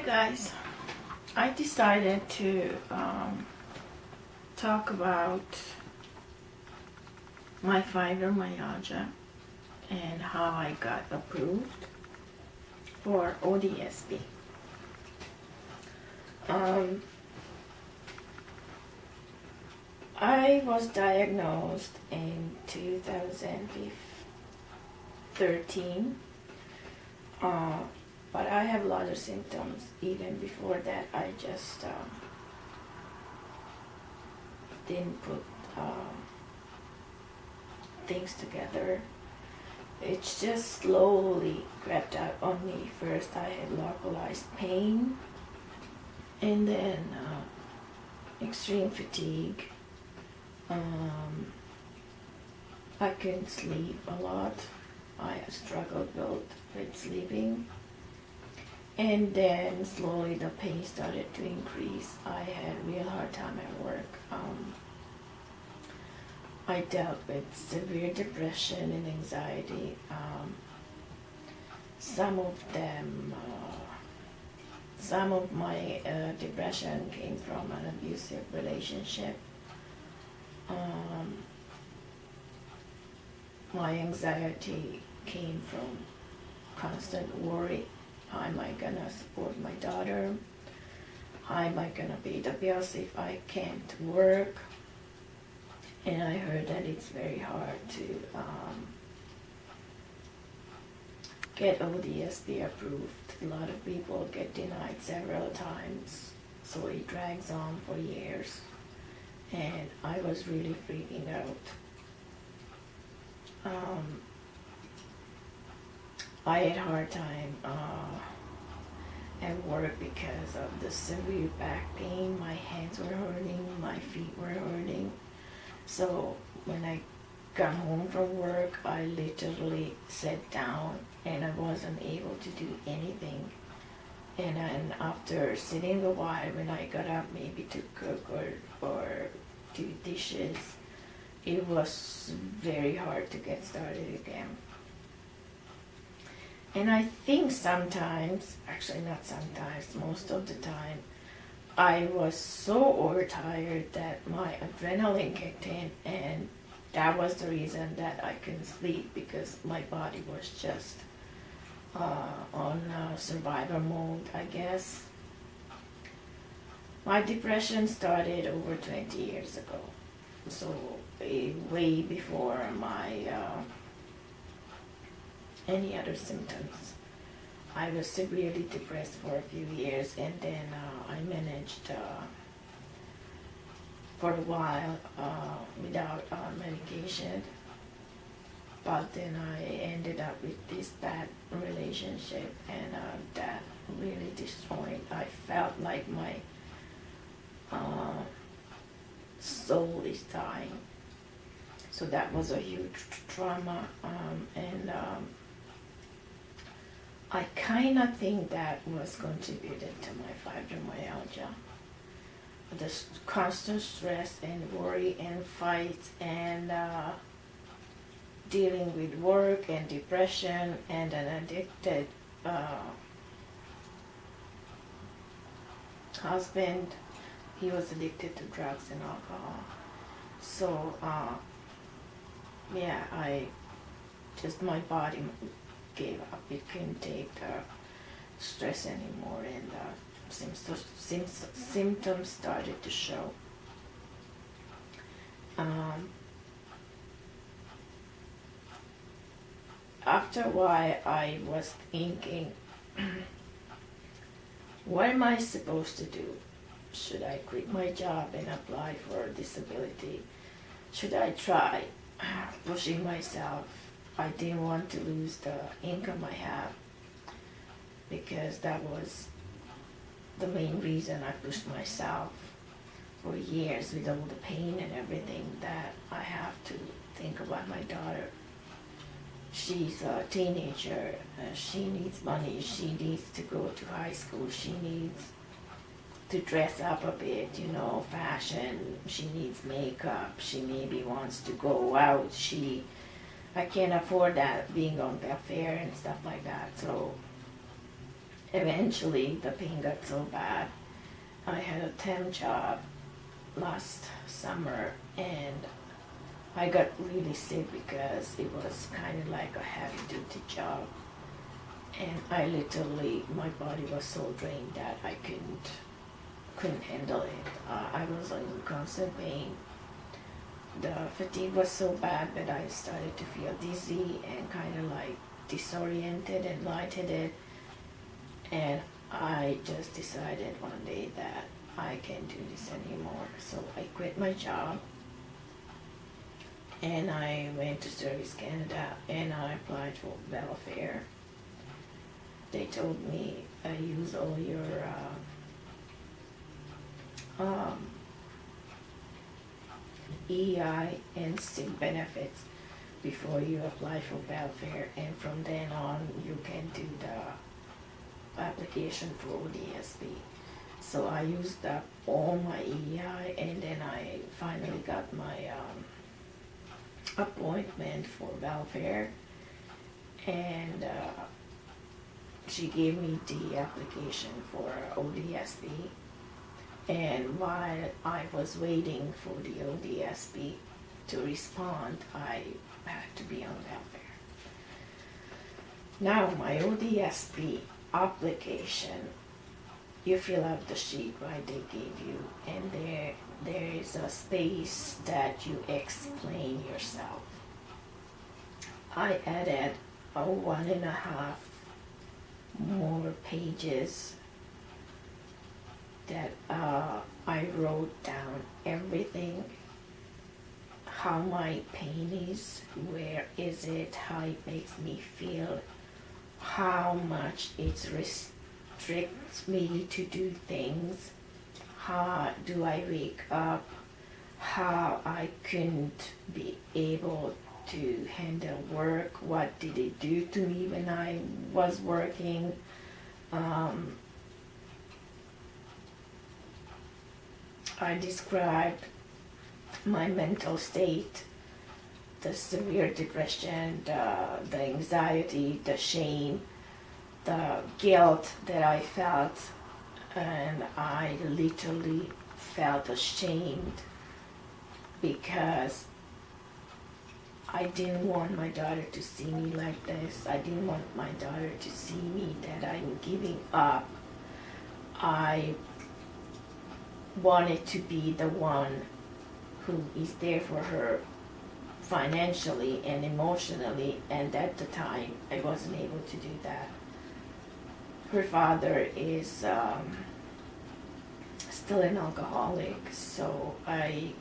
Hi guys, I decided to talk about my fibromyalgia and how I got approved for ODSP. I was diagnosed in 2013, but I have a lot of symptoms. Even before that, I just didn't put things together. It's just slowly crept out on me. First I had localized pain, and then extreme fatigue. I couldn't sleep a lot. I struggled with sleeping. And then slowly the pain started to increase. I had a real hard time at work. I dealt with severe depression and anxiety. Some of my depression came from an abusive relationship. My anxiety came from constant worry. How am I gonna support my daughter? How am I gonna pay the bills if I can't work? And I heard that it's very hard to get ODSP approved. A lot of people get denied several times, so it drags on for years. And I was really freaking out. I had a hard time at work because of the severe back pain. My hands were hurting, my feet were hurting. So when I got home from work, I literally sat down and I wasn't able to do anything. And then after sitting a while, when I got up maybe to cook or do dishes, it was very hard to get started again. And I think sometimes, actually not sometimes, most of the time, I was so overtired that my adrenaline kicked in, and that was the reason that I couldn't sleep, because my body was just on survival mode, I guess. My depression started over 20 years ago, so way before my any other symptoms. I was severely depressed for a few years, and then I managed for a while without medication. But then I ended up with this bad relationship, and that really destroyed. I felt like my soul is dying. So that was a huge trauma, and I kind of think that was contributed to my fibromyalgia. The constant stress and worry and fights and dealing with work and depression and an addicted husband. He was addicted to drugs and alcohol. So yeah, my body gave up. It couldn't take the stress anymore, and symptoms started to show. After a while, I was thinking, what am I supposed to do? Should I quit my job and apply for disability? Should I try pushing myself? I didn't want to lose the income I have, because that was the main reason I pushed myself for years, with all the pain and everything, that I have to think about my daughter. She's a teenager, she needs money, she needs to go to high school, she needs to dress up a bit, fashion, she needs makeup, she maybe wants to go out, I can't afford that, being on welfare and stuff like that. So eventually the pain got so bad. I had a temp job last summer, and I got really sick because it was kind of like a heavy duty job, and I literally, my body was so drained that I couldn't handle it. I was in constant pain. The fatigue was so bad that I started to feel dizzy and kind of like disoriented and lightheaded, and I just decided one day that I can't do this anymore. So I quit my job and I went to Service Canada and I applied for welfare. They told me use all your EI and sick benefits before you apply for welfare, and from then on you can do the application for ODSP. So I used up all my EI, and then I finally got my appointment for welfare, and she gave me the application for ODSP. And while I was waiting for the ODSP to respond, I had to be on welfare. Now my ODSP application, you fill out the sheet, right, they gave you, and there is a space that you explain yourself. I added 1.5 more pages that I wrote down everything, how my pain is, where is it, how it makes me feel, how much it restricts me to do things, how do I wake up, how I couldn't be able to handle work, what did it do to me when I was working. I described my mental state, the severe depression, the anxiety, the shame, the guilt that I felt, and I literally felt ashamed because I didn't want my daughter to see me like this. I didn't want my daughter to see me that I'm giving up. I wanted to be the one who is there for her financially and emotionally, and at the time I wasn't able to do that. Her father is still an alcoholic, so I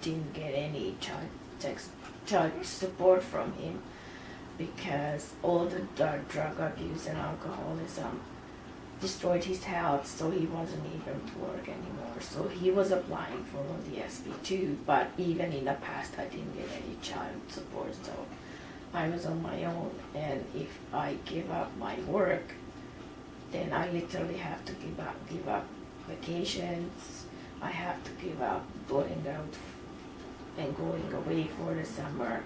didn't get any child support from him because all the drug abuse and alcoholism destroyed his health, so he wasn't able to work anymore. So he was applying for ODSP too, but even in the past I didn't get any child support, so I was on my own. And if I give up my work, then I literally have to give up vacations. I have to give up going out and going away for the summer,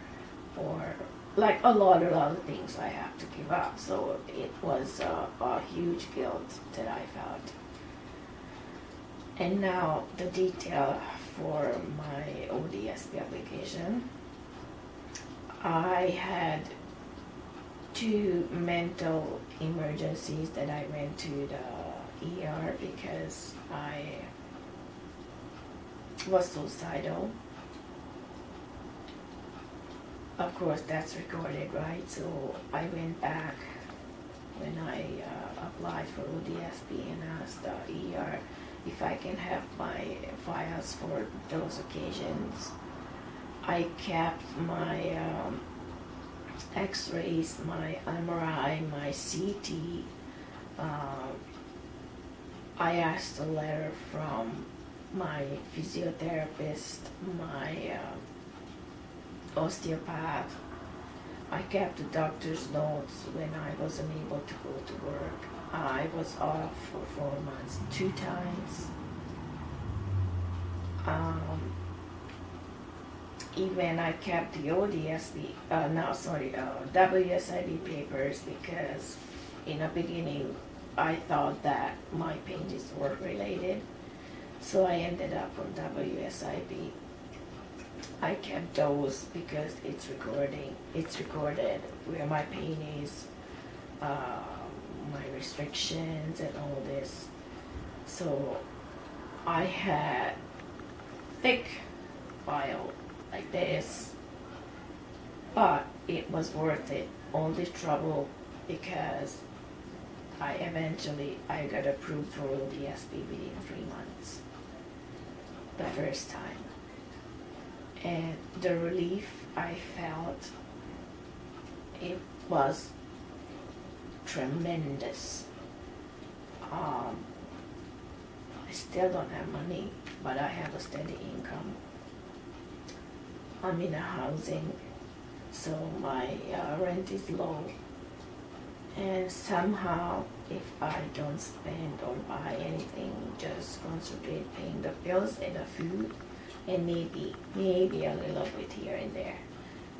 or like a lot of other things I have to give up. So it was a huge guilt that I felt. And now the detail for my ODSP application. I had 2 mental emergencies that I went to the ER because I was suicidal. Of course, that's recorded, right? So I went back when I applied for ODSP and asked the ER if I can have my files for those occasions. I kept my x-rays, my MRI, my CT. I asked a letter from my physiotherapist, my osteopath. I kept the doctor's notes when I wasn't able to go to work. I was off for 4 months, 2 times. Even I kept the ODSP, WSIB papers because in the beginning I thought that my pain is work related, so I ended up on WSIB. I kept those because it's recorded where my pain is, my restrictions and all this. So I had thick file like this, but it was worth it, all this trouble, because I got approved for ODSP within 3 months the first time. And the relief I felt, it was tremendous. I still don't have money, but I have a steady income. I'm in a housing, so my rent is low. And somehow, if I don't spend or buy anything, just concentrate paying the bills and the food, and maybe a little bit here and there,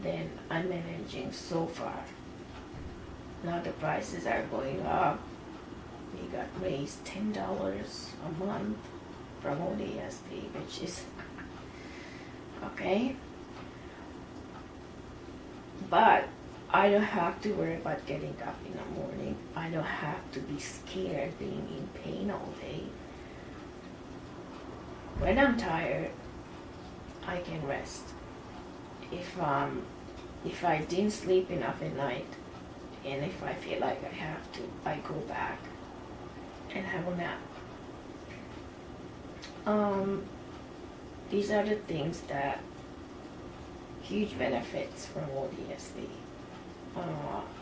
then I'm managing so far. Now the prices are going up. We got raised $10 a month from ODSP, which is okay. But I don't have to worry about getting up in the morning. I don't have to be scared being in pain all day. When I'm tired, I can rest. If I didn't sleep enough at night, and if I feel like I have to, I go back and have a nap. These are the things that huge benefits from ODSP.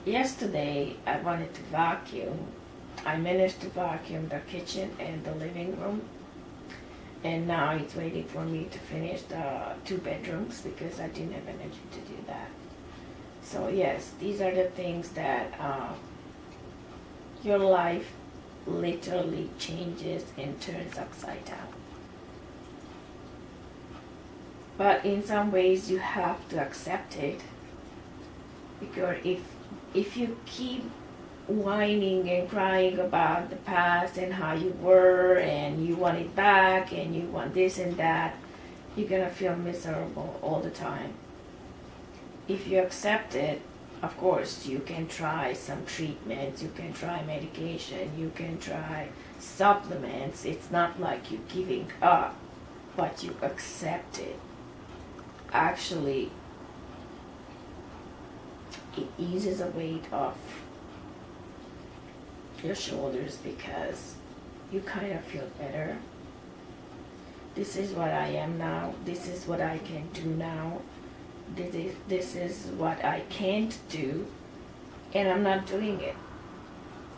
Yesterday I wanted to vacuum. I managed to vacuum the kitchen and the living room, and now it's waiting for me to finish the 2 bedrooms because I didn't have energy to do that. So yes, these are the things that your life literally changes and turns upside down. But in some ways you have to accept it, because if you keep whining and crying about the past and how you were and you want it back and you want this and that, you're gonna feel miserable all the time. If you accept it, of course, you can try some treatments, you can try medication, you can try supplements. It's not like you're giving up, but you accept it. Actually, it eases the weight off your shoulders because you kind of feel better. This is what I am now. This is what I can do now. This is what I can't do, and I'm not doing it.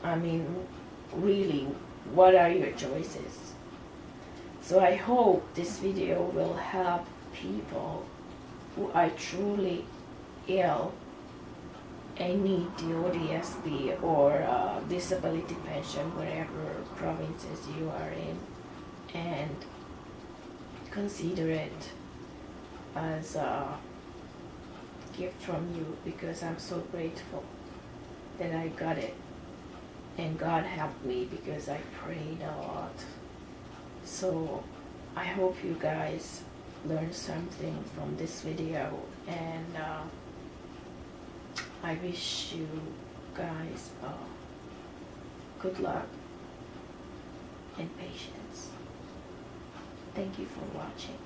I mean, really, what are your choices? So I hope this video will help people who are truly ill and need the ODSP or disability pension, wherever provinces you are in, and consider it as a gift from you, because I'm so grateful that I got it, and God helped me because I prayed a lot. So I hope you guys learned something from this video, and I wish you guys good luck and patience. Thank you for watching.